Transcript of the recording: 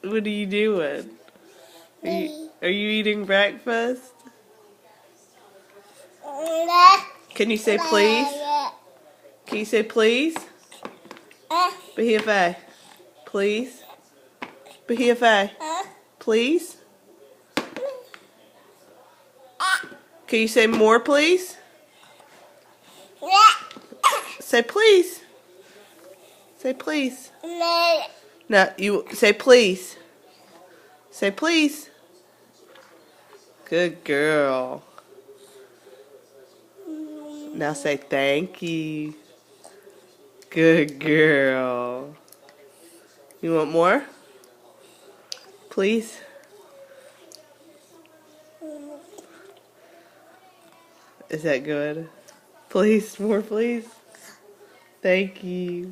What are you doing? Are you eating breakfast? Can you say please? Can you say please? Behave. Please? Behave. Please? Can you say more, please? Say please. Say please. No, you say please. Say please. Good girl. Now say thank you. Good girl. You want more? Please? Is that good? Please, more please? Thank you.